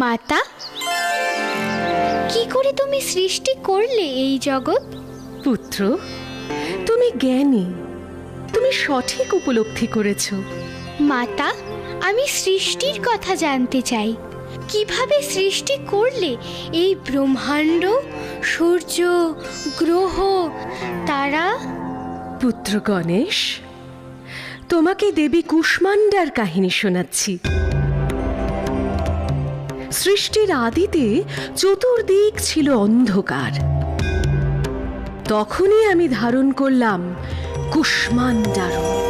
মাতা, কি করে তুমি সৃষ্টি করলে এই জগৎ? পুত্র, তুমি জ্ঞানী, তুমি সঠিক উপলব্ধি করেছ। মাতা, আমি সৃষ্টির কথা জানতে চাই। কিভাবে সৃষ্টি করলে এই ব্রহ্মাণ্ড, সূর্য, গ্রহ, তারা? পুত্র গণেশ, তোমাকে দেবী কুষ্মান্ডার কাহিনী শোনাচ্ছি। সৃষ্টির আদিতে চতুর্দিক ছিল অন্ধকার। তখনই আমি ধারণ করলাম কুষ্মান্ডা রূপ।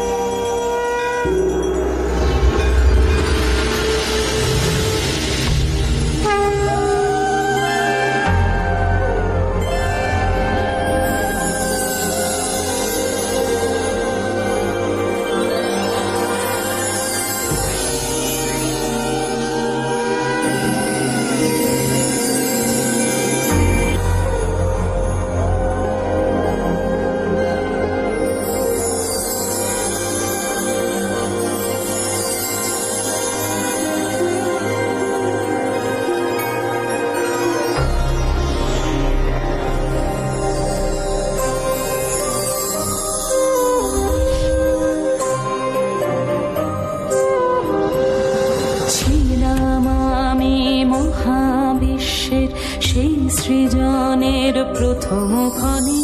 সেই সৃজনের প্রথম ক্ষণে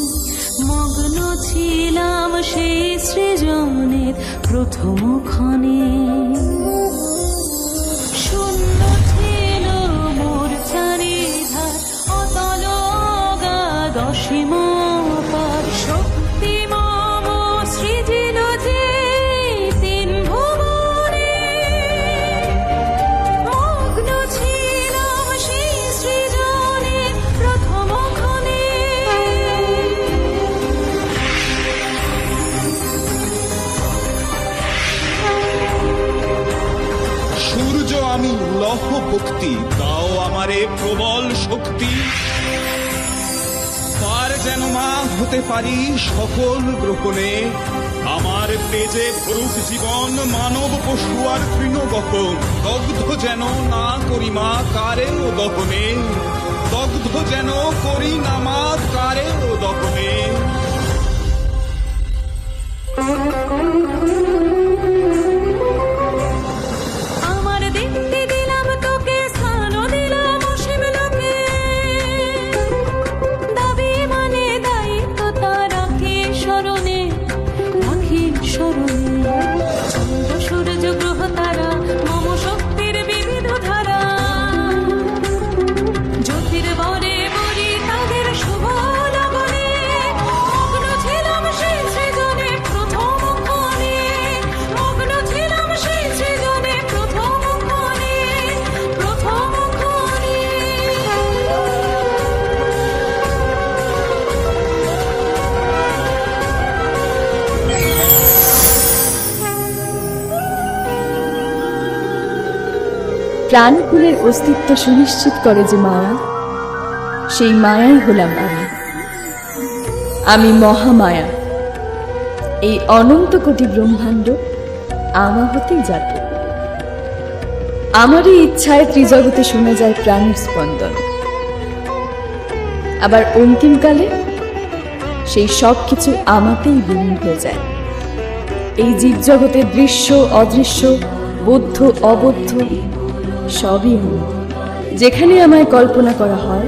মগ্ন ছিলাম, সেই সৃজনের প্রথম ক্ষণে। শূন্য ছিল মোর চারিধার, অতল অগাধ অসীম পার। শক্তি মম সৃজিল যে তিন ভুবনে, মগ্ন ছিলাম সেই সৃজনের প্রথম ক্ষণে। সূর্য আমি লহ ভক্তি, দাও আমারে প্রবল শক্তি। পার যেন মা হতে পারি সকল গ্রহণে। আমার তেজে ভরুক জীবন, মানব পশু আর তৃণগহন। দগ্ধ যেন না করি মা কারেও দহনে, দগ্ধ যেন করি না মা কারেও দহনে। আমার দেখতে দিলাম তোকে, স্থান দিলাম অসীম লোকে। দাবি মানে দায়িত্ব তা রাখি স্মরণে, রাখি স্মরণে। চন্দ্র সূর্য গ্রহ তারা মম শক্তির বিবিধ ধারা। জ্যোতির্বরে বরি তাদের শুভ লগনে, মগ্ন ছিলাম সেই সৃজনে প্রথম ক্ষণে। মগ্ন ছিলাম সেই সৃজনে প্রথম ক্ষণে, প্রথম ক্ষণে। প্রাণকুলের অস্তিত্ব সুনিশ্চিত করে যে মায়া, সেই মায়াই হলাম আমি। আমি মহামায়া। এই অনন্ত কোটি ব্রহ্মাণ্ড আমা হতেই জাত। আমারই ইচ্ছায় ত্রিজগতে শোনা যায় প্রাণের স্পন্দন। আবার অন্তিমকালে সেই সব কিছু আমাতেই বিলীন হয়ে যায়। এই জীবজগতের দৃশ্য অদৃশ্য, বৌদ্ধ অবদ্ধ সবই আমি। যেখানে আমায় কল্পনা করা হয়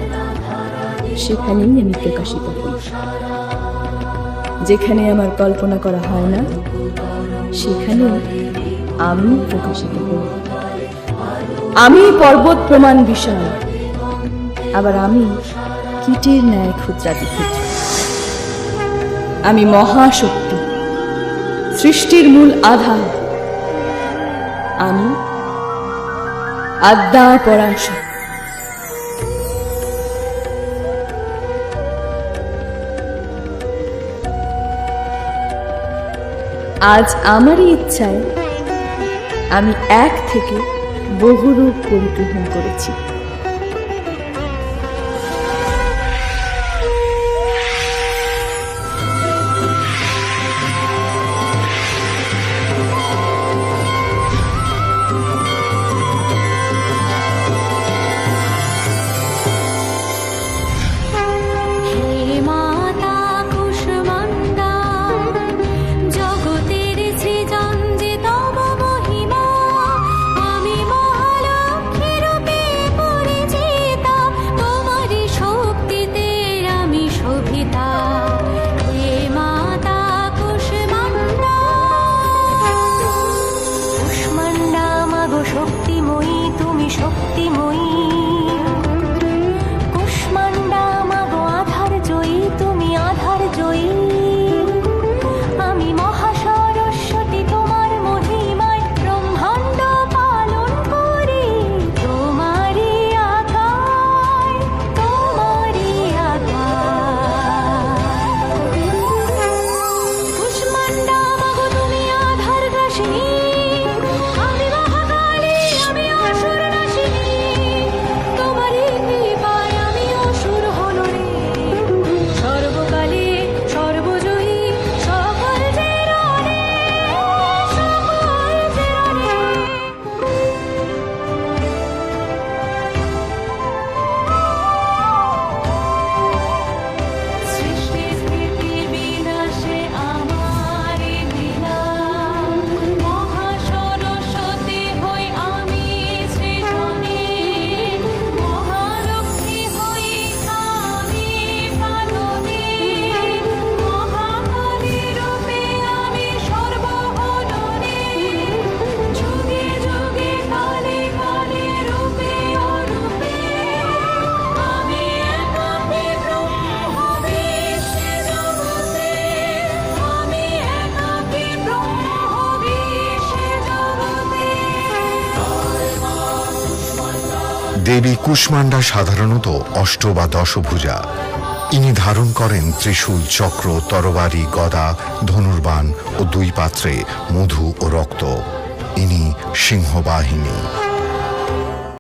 সেখানেই আমি প্রকাশিত হই। যেখানে আমার কল্পনা করা হয় না সেখানে আমি প্রকাশিত হই। আমি পর্বত প্রমাণ বিশাল, আবার আমি কীটের ন্যায় ক্ষুদ্রাতি ক্ষুদ্র। আমি মহাশক্তি, সৃষ্টির মূল আধার। আমি আদ্যা পরাশর। আজ আমারই ইচ্ছায় আমি এক থেকে বহু রূপ পরিগ্রহণ করেছি। দেবী কুষ্মান্ডা সাধারণত অষ্ট বা দশভুজা। ইনি ধারণ করেন ত্রিশূল, চক্র, তরবারি, গদা, ধনুর্বাণ ও দুই পাত্রে মধু ও রক্ত। ইনি সিংহবাহিনী।